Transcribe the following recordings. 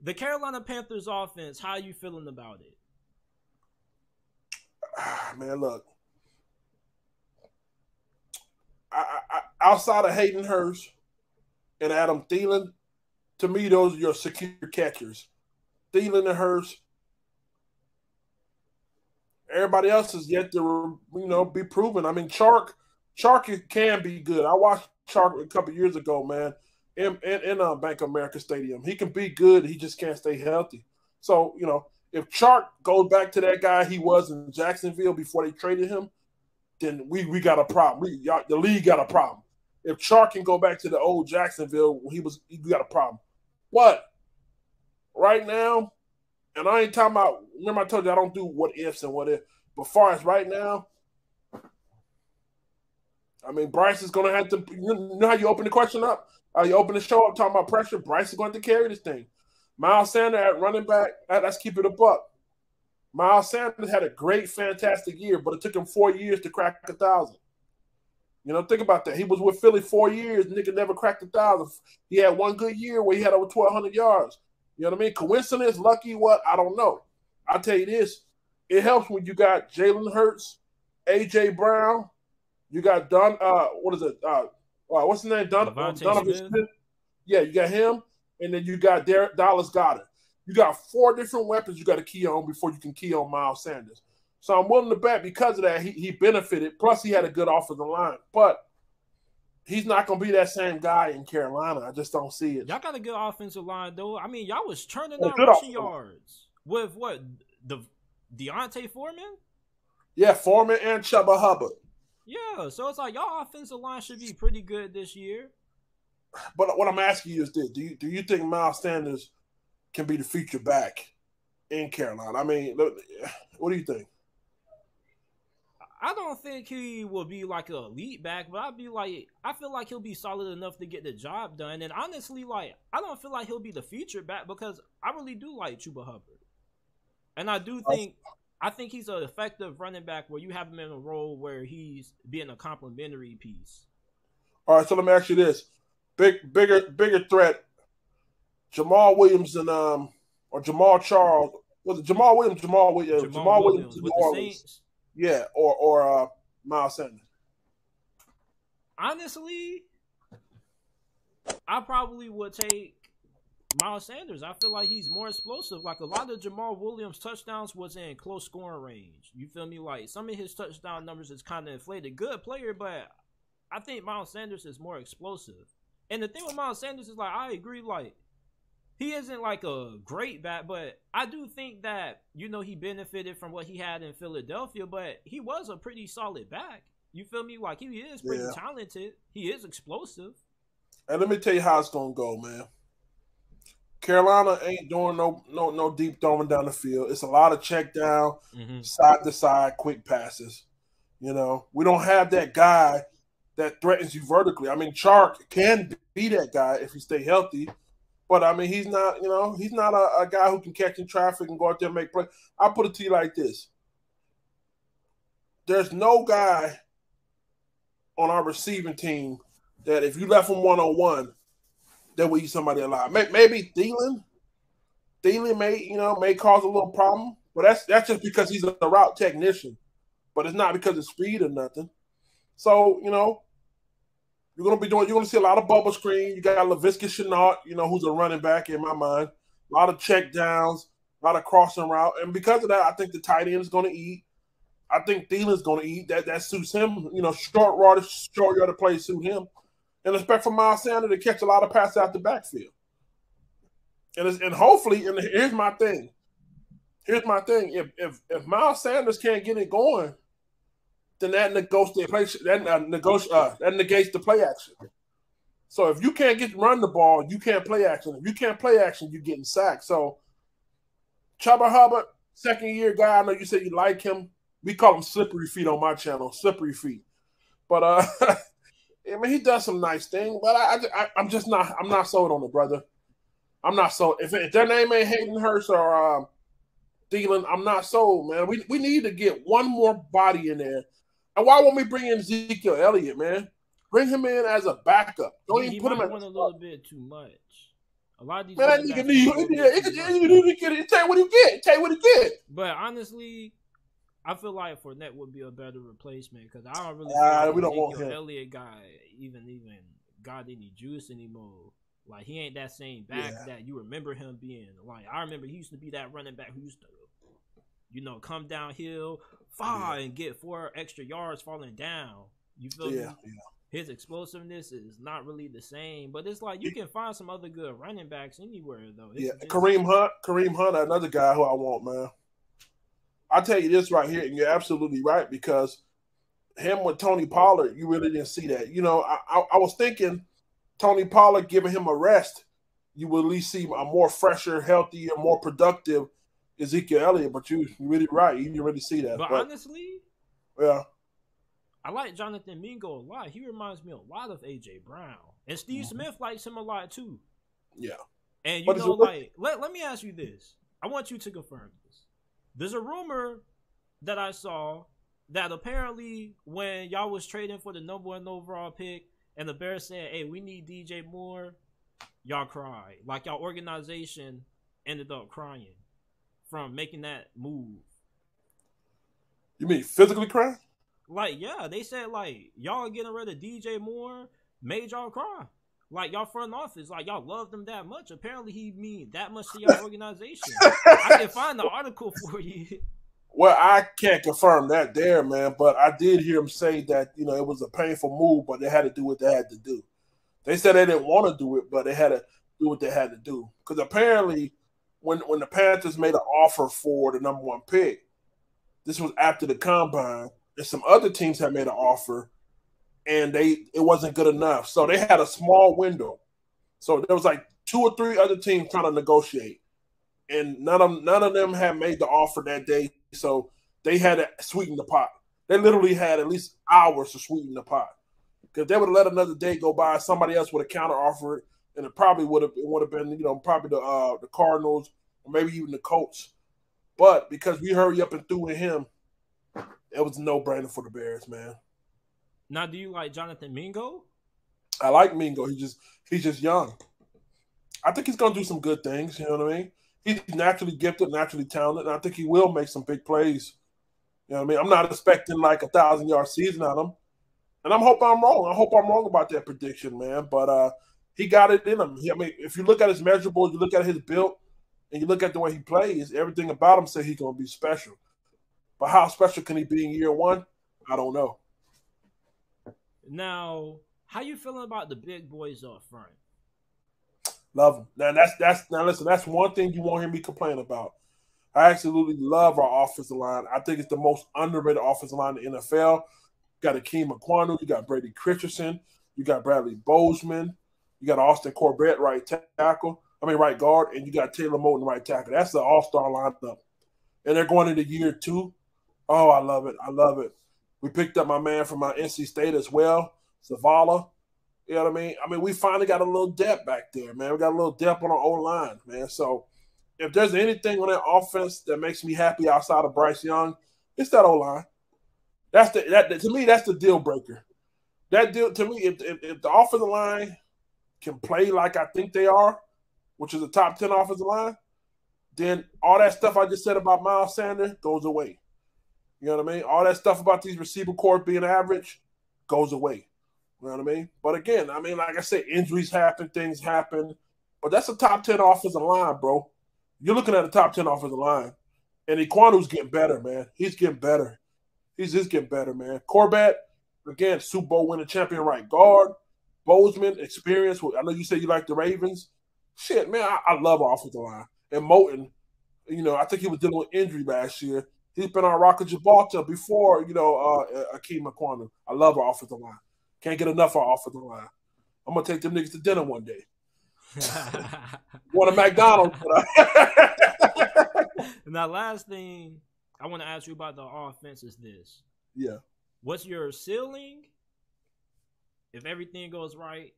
The Carolina Panthers offense, how are you feeling about it? Man, look. Outside of Hayden Hurst and Adam Thielen, to me, those are your secure catchers. Thielen and Hurst. Everybody else is yet to, be proven. I mean, Chark can be good. I watched Chark a couple years ago, man, in Bank of America Stadium. He can be good. He just can't stay healthy. So, if Chark goes back to that guy he was in Jacksonville before they traded him, then we got a problem. The league got a problem. If Chark can go back to the old Jacksonville, we got a problem. But right now, and I ain't talking about, remember I told you I don't do what ifs and what if, but far as right now, I mean, Bryce is going to have to, you know how you open the question up? You open the show up talking about pressure, Bryce is going to carry this thing. Miles Sanders at running back, let's keep it a buck. Miles Sanders had a great, fantastic year, but it took him 4 years to crack 1,000. Think about that. He was with Philly 4 years. Nigga never cracked 1,000. He had one good year where he had over 1,200 yards. You know what I mean? Coincidence, lucky, what? I don't know. I'll tell you this. It helps when you got Jalen Hurts, A.J. Brown. You got what's his name? Donovan Smith. Yeah, you got him. And then you got Dallas Goedert. You got 4 different weapons you got to key on before you can key on Miles Sanders. So I'm willing to bet because of that, he benefited. Plus, he had a good offensive line. But he's not going to be that same guy in Carolina. I just don't see it. Y'all got a good offensive line, though. I mean, y'all was turning out rushing yards. With what? Deontay Foreman? Yeah, Foreman and Chuba Hubbard. Yeah, so it's like y'all offensive line should be pretty good this year. But what I'm asking you is this. Do you think Miles Sanders can be the feature back in Carolina? I mean, what do you think? I don't think he will be like an elite back, but I feel like he'll be solid enough to get the job done. And honestly, I don't feel like he'll be the feature back because I really do like Chuba Hubbard. And I think he's an effective running back where you have him in a role where he's being a complimentary piece. All right, so let me ask you this. Bigger threat, Jamal Williams and or Jamal Charles. Was it Jamal Williams? Jamal Williams with the Saints. Yeah, or Miles Sanders. Honestly, I probably would take Miles Sanders. I feel like he's more explosive. Like a lot of Jamal Williams' touchdowns was in close scoring range. You feel me? Like some of his touchdown numbers is kind of inflated. Good player, but I think Miles Sanders is more explosive. And the thing with Miles Sanders is I agree. He isn't a great back, but I do think that, he benefited from what he had in Philadelphia, but he was a pretty solid back. You feel me? He is pretty talented. He is explosive. And let me tell you how it's going to go, man. Carolina ain't doing no deep throwing down the field. It's a lot of check down, side to side, quick passes. We don't have that guy that threatens you vertically. I mean, Chark can be that guy if he stay healthy. But, I mean, he's not, he's not a guy who can catch in traffic and go out there and make plays. I'll put it to you like this. There's no guy on our receiving team that if you left him one-on-one, that will eat somebody alive. Maybe Thielen. Thielen may cause a little problem, but that's just because he's a route technician. But it's not because of speed or nothing. So, you're going to see a lot of bubble screen. You got LaVisca Chenault, who's a running back in my mind. A lot of check downs, a lot of crossing route. And because of that, I think the tight end is going to eat. I think Thielen's going to eat. That suits him. Short yardage plays suit him. And expect for Miles Sanders to catch a lot of passes out the backfield. And hopefully, and here's my thing. If Miles Sanders can't get it going, then that negates the play action. So if you can't run the ball, you can't play action. If you can't play action, you're getting sacked. So Chuba Hubbard, second-year guy, I know you said you like him. We call him Slippery Feet on my channel, Slippery Feet. But I mean, he does some nice things, but I'm not sold on it, brother. I'm not sold. If their name ain't Hayden Hurst or Thielen, I'm not sold, man. We need to get one more body in there. And why won't we bring in Ezekiel Elliott, man? Bring him in as a backup. Don't even put him in. He might want a little bit too much A lot of these Man, that running nigga backs need come a little bit too much. tell you what he get. Tell you what he get. But honestly, I feel like Fournette would be a better replacement because I don't really feel like We don't want Ezekiel him. Elliott guy even got any juice anymore. Like he ain't that same back that you remember him being. Like I remember he used to be that running back who used to, come downhill, and get 4 extra yards falling down. You feel me? Yeah. His explosiveness is not really the same, but it's like you can find some other good running backs anywhere though. It's Kareem Hunt, another guy who I want, man. I'll tell you this right here, and you're absolutely right, because him with Tony Pollard, you really didn't see that. I was thinking Tony Pollard giving him a rest, you will at least see a more fresher, healthier, more productive Ezekiel Elliott, but you're really right. You didn't really see that. But honestly, yeah. I like Jonathan Mingo a lot. He reminds me a lot of A.J. Brown. And Steve Smith likes him a lot too. Yeah. And let me ask you this. I want you to confirm this. There's a rumor that I saw that apparently when y'all was trading for the #1 overall pick and the Bears said, hey, we need DJ Moore, y'all cried. Like y'all organization ended up crying from making that move. You mean physically crying? Like, yeah, they said, like, y'all getting rid of DJ Moore made y'all cry. Like, y'all front office, like, y'all loved him that much. Apparently, he mean that much to y'all organization. I can find the article for you. Well, I can't confirm that there, man, but I did hear him say that, it was a painful move, but they had to do what they had to do. They said they didn't want to do it, but they had to do what they had to do. Because apparently, when the Panthers made an offer for the #1 pick, this was after the combine, and some other teams had made an offer, and it wasn't good enough. So they had a small window. So there was like 2 or 3 other teams trying to negotiate, and none of them had made the offer that day. So they had to sweeten the pot. They literally had at least hours to sweeten the pot, because they would have let another day go by. Somebody else would have counter offered, and it probably would have been probably the Cardinals or maybe even the Colts. But because we hurry up and threw in him, it was a no-brainer for the Bears, man. Now, do you like Jonathan Mingo? I like Mingo. He's just young. I think he's going to do some good things, you know what I mean? He's naturally gifted, naturally talented, and I think he will make some big plays. You know what I mean? I'm not expecting like a 1,000-yard season out of him. And I hope I'm wrong. I hope I'm wrong about that prediction, man. But he got it in him. I mean, if you look at his measurables, you look at his build, and you look at the way he plays, everything about him says he's going to be special. But how special can he be in year 1? I don't know. Now, how you feeling about the big boys up front? Love him. Now listen, that's one thing you won't hear me complain about. I absolutely love our offensive line. I think it's the most underrated offensive line in the NFL. You got Akeem Aquanu, you got Brady Christensen, you got Bradley Bozeman, you got Austin Corbett right guard, and you got Taylor Moton right tackle. That's the all-star lineup. And they're going into year 2. Oh, I love it. I love it. We picked up my man from my NC State as well, Zavala. You know what I mean? I mean, we finally got a little depth back there, man. We got a little depth on our O-line, man. So if there's anything on that offense that makes me happy outside of Bryce Young, it's that O-line. To me, that's the deal breaker. That deal to me, if the offensive line can play like I think they are, which is a top 10 offensive line, then all that stuff I just said about Miles Sanders goes away. You know what I mean? All that stuff about these receiver corps being average goes away. You know what I mean? But again, I mean, like I said, injuries happen, things happen. But that's a top 10 offensive line, bro. You're looking at a top 10 offensive line. And Ikwanu's getting better, man. He's getting better. He's just getting better, man. Corbett, again, Super Bowl winning champion right guard. Bozeman, experience. I know you said you like the Ravens. Shit, man, I love our offensive line. And Moton, I think he was dealing with injury last year. He's been on Rocket Gibraltar before, Akeem Aquanu. I love our offensive line. Can't get enough of our offensive line. I'm going to take them niggas to dinner one day. Want a McDonald's. Now, last thing I want to ask you about the offense is this. Yeah. What's your ceiling? If everything goes right,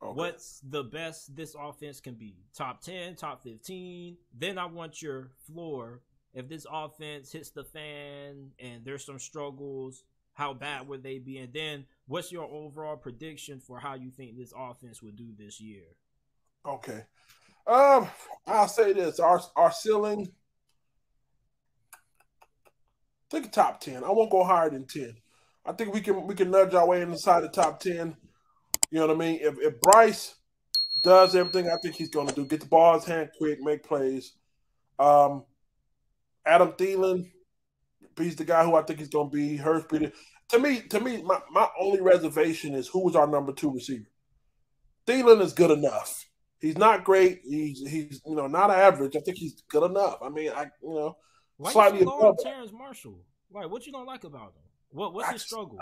okay. What's the best this offense can be? Top 10, top 15. Then I want your floor. If this offense hits the fan and there's some struggles, how bad would they be? And then what's your overall prediction for how you think this offense would do this year? Okay. I'll say this: our ceiling, I think top 10. I won't go higher than 10. I think we can nudge our way inside the top 10. You know what I mean? If Bryce does everything I think he's going to do, get the ball in his hand quick, make plays. Adam Thielen, he's the guy who I think he's going to be. Hurts, to me, my only reservation is who is our number 2 receiver. Thielen is good enough. He's not great. He's not average. I think he's good enough. I mean, why slightly you so low on above. Terrance Marshall? Like, what you don't like about him? What's his struggle?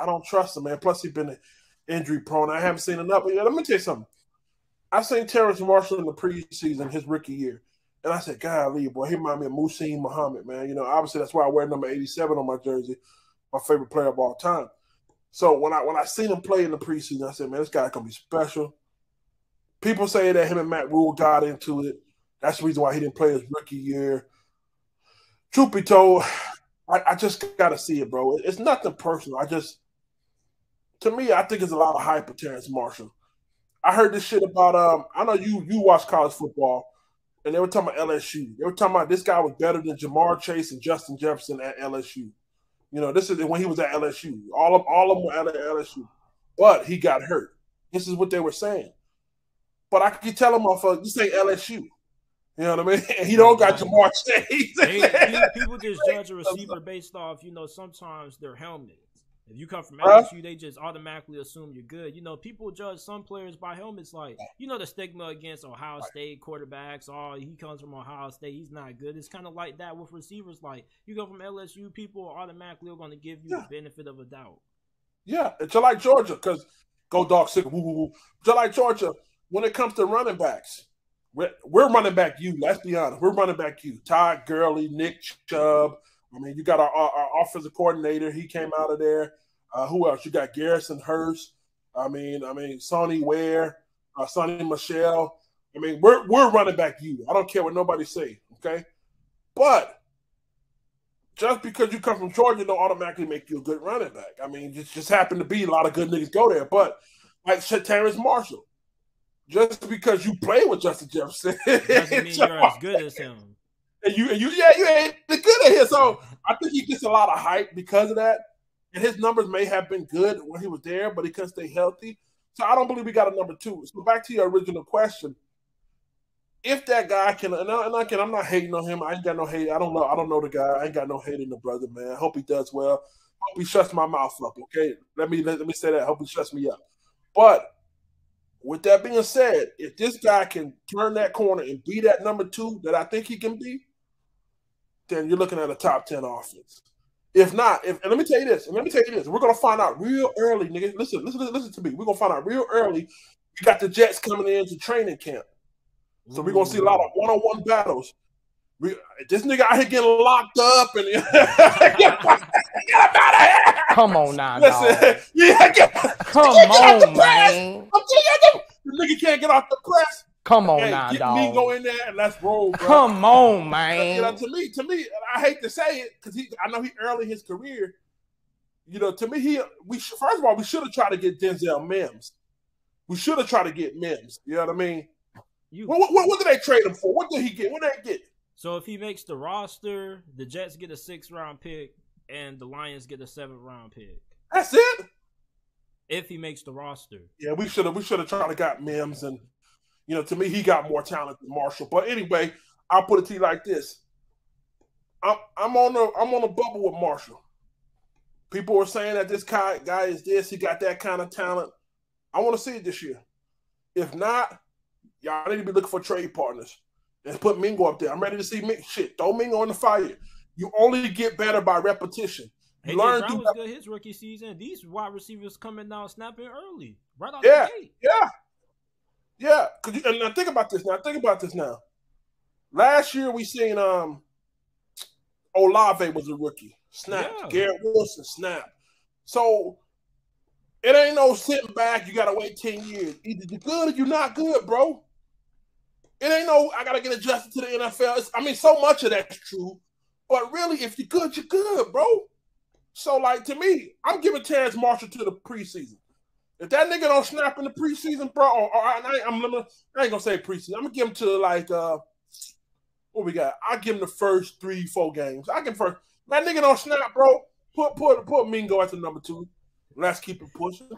I don't trust him, man. Plus, he's been injury prone. I haven't seen enough. But let me tell you something. I seen Terrance Marshall in the preseason, his rookie year, and I said, "Golly, boy, he remind me of Muhsin Muhammad, man." Obviously that's why I wear number 87 on my jersey, my favorite player of all time. So when I seen him play in the preseason, I said, "Man, this guy's gonna be special." People say that him and Matt Rule got into it. That's the reason why he didn't play his rookie year. Truth be told, I just got to see it, bro. It's nothing personal. To me, I think it's a lot of hype with Terrance Marshall. I heard this shit about I know you watch college football, and they were talking about LSU. They were talking about this guy was better than Jamar Chase and Justin Jefferson at LSU. This is when he was at LSU. All of them were at LSU, but he got hurt. This is what they were saying. But I could tell him, motherfucker, this ain't LSU. You know what I mean? He don't got Jamar Chase. People just judge a receiver based off, sometimes their helmets. If you come from LSU, they just automatically assume you're good. People judge some players by helmets, like, the stigma against Ohio State quarterbacks. Oh, he comes from Ohio State, he's not good. It's kind of like that with receivers. Like, you go from LSU, people are automatically going to give you the benefit of a doubt. Yeah, it's just like Georgia, because go dog sick, woo, woo, woo. Just like Georgia, when it comes to running backs, we're running back you. Let's be honest. We're running back you. Todd Gurley, Nick Chubb. I mean, you got our offensive coordinator. He came out of there. Who else? You got Garrison Hurst. I mean, Sonny Ware, Sonny Michelle. I mean, we're running back you. I don't care what nobody say, okay? But just because you come from Georgia don't automatically make you a good running back. I mean, just happen to be a lot of good niggas go there. But like Terrance Marshall, just because you play with Justin Jefferson doesn't mean you're as good as him. And you ain't good at him. So I think he gets a lot of hype because of that. And his numbers may have been good when he was there, but he couldn't stay healthy. So I don't believe we got a number 2. So back to your original question. If that guy can, and again, I'm not hating on him. I ain't got no hate. I don't know the guy. I ain't got no hate in the brother, man. I hope he does well. I hope he shuts my mouth up, okay? Let me say that. I hope he shuts me up. But with that being said, if this guy can turn that corner and be that number 2 that I think he can be, then you're looking at a top 10 offense. If not, and let me tell you this, we're gonna find out real early, nigga. Listen to me. We're gonna find out real early. We got the Jets coming into training camp. So we're gonna see a lot of one-on-one battles. This nigga out here getting locked up and get him out of here. Come on now, listen, dog. Come on, man. The nigga can't get off the press. Come on now, get dog. Me go in there and let's roll, bro. Come on, man. To me, I hate to say it because I know he early in his career. To me, first of all, we should have tried to get Denzel Mims. We should have tried to get Mims. You know what I mean? What did they trade him for? What did he get? What did they get? So if he makes the roster, the Jets get a 6th-round pick, and the Lions get a 7th-round pick. That's it. If he makes the roster, yeah, we should have tried to got Mims, and to me, he got more talent than Marshall. But anyway, I'll put it to you like this: I'm on a bubble with Marshall. People are saying that this guy is this, he got that kind of talent. I want to see it this year. If not, y'all need to be looking for trade partners and put Mingo up there. I'm ready to see Mingo. Shit, throw Mingo in the fire. You only get better by repetition. You learn Brown was good his rookie season. These wide receivers coming down snapping early, right out the gate. Yeah. And now think about this. Now, last year we seen Olave was a rookie. Snap. Yeah. Garrett Wilson snap. So it ain't no sitting back. You gotta wait 10 years. Either you're good or you're not good, bro. It ain't no I gotta get adjusted to the NFL. So much of that's true. But really, if you're good, you're good, bro. So, to me, I'm giving Terrance Marshall to the preseason. If that nigga don't snap in the preseason, bro, I ain't gonna say preseason. I'm gonna give him to like what we got. I give him the first 3-4 games. I can first. That nigga don't snap, bro. Put Mingo at the number 2. Let's keep it pushing.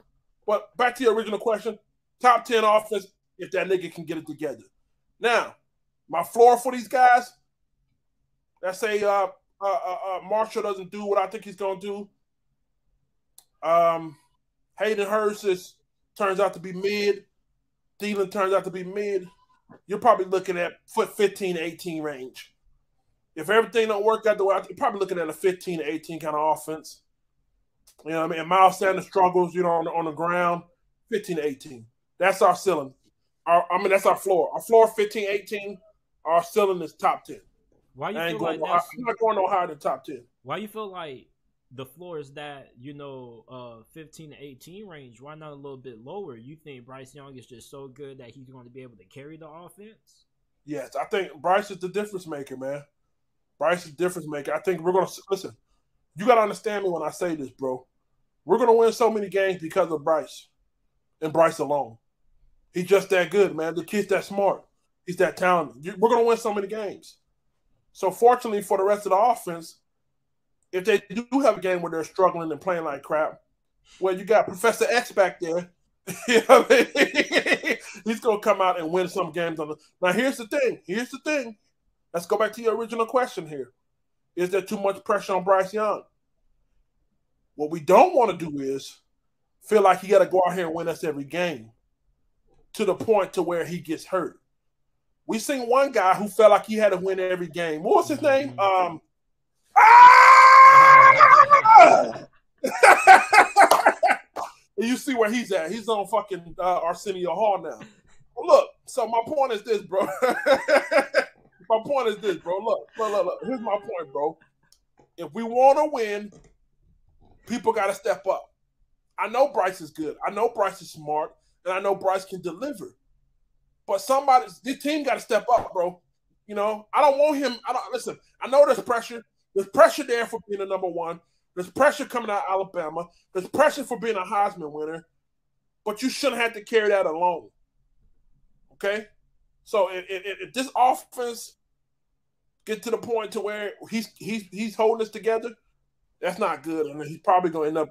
But back to your original question, top 10 offense if that nigga can get it together. Now, my floor for these guys. Let's say Marshall doesn't do what I think he's gonna do. Hayden Hurst turns out to be mid. Thielen turns out to be mid. You're probably looking at 15-18 range. If everything don't work out the way, you're probably looking at a 15-18 kind of offense. You know what I mean? And Miles Sanders struggles, on the ground, 15-18. That's our ceiling. That's our floor. Our floor, 15-18. Our ceiling is top 10. Why you feel I'm like not going no higher than top 10. Why you feel like the floor is that 15-18 range? Why not a little bit lower? You think Bryce Young is just so good that he's going to be able to carry the offense? Yes, I think Bryce is the difference maker, man. Bryce is the difference maker. I think we're going to listen. You got to understand me when I say this, bro. We're going to win so many games because of Bryce and Bryce alone. He's just that good, man. The kid's that smart. He's that talented. We're going to win so many games. So fortunately for the rest of the offense, if they do have a game where they're struggling and playing like crap, well, you got Professor X back there. You know what I mean? He's going to come out and win some games. Now, here's the thing. Let's go back to your original question here. Is there too much pressure on Bryce Young? What we don't want to do is feel like he got to go out here and win us every game to the point to where he gets hurt. We seen one guy who felt like he had to win every game. What was his name? You see where he's at. He's on fucking Arsenio Hall now. Well, look, so my point is this, bro. Look. Here's my point, bro. If we want to win, people got to step up. I know Bryce is good. I know Bryce is smart. And I know Bryce can deliver. But this team got to step up, bro. I don't want him. Listen, I know there's pressure. There's pressure there for being a number 1. There's pressure coming out of Alabama. There's pressure for being a Heisman winner. But you shouldn't have to carry that alone. Okay? So if this offense get to the point to where he's holding us together, that's not good. And he's probably going to end up,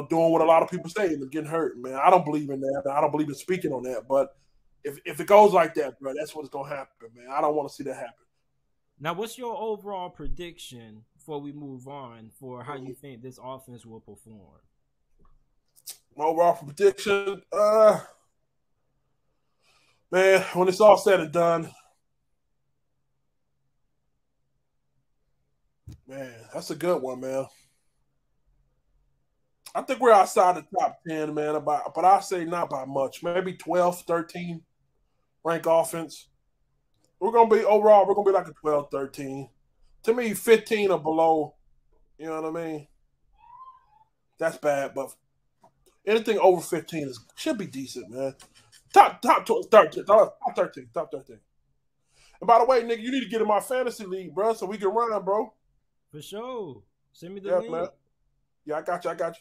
doing what a lot of people say and getting hurt, man. I don't believe in that. I don't believe in speaking on that. But if it goes like that, bro, that's what's going to happen, man. I don't want to see that happen. Now, what's your overall prediction before we move on for how you think this offense will perform? My overall prediction, man, when it's all said and done, man, that's a good one, man. I think we're outside the top 10, man, but I say not by much. Maybe 12, 13 rank offense. We're going to be like a 12, 13. To me, 15 or below, you know what I mean? That's bad, but anything over 15 should be decent, man. Top 13. And by the way, nigga, you need to get in my fantasy league, bro, so we can run, bro. For sure. Send me the link. Man. Yeah, I got you.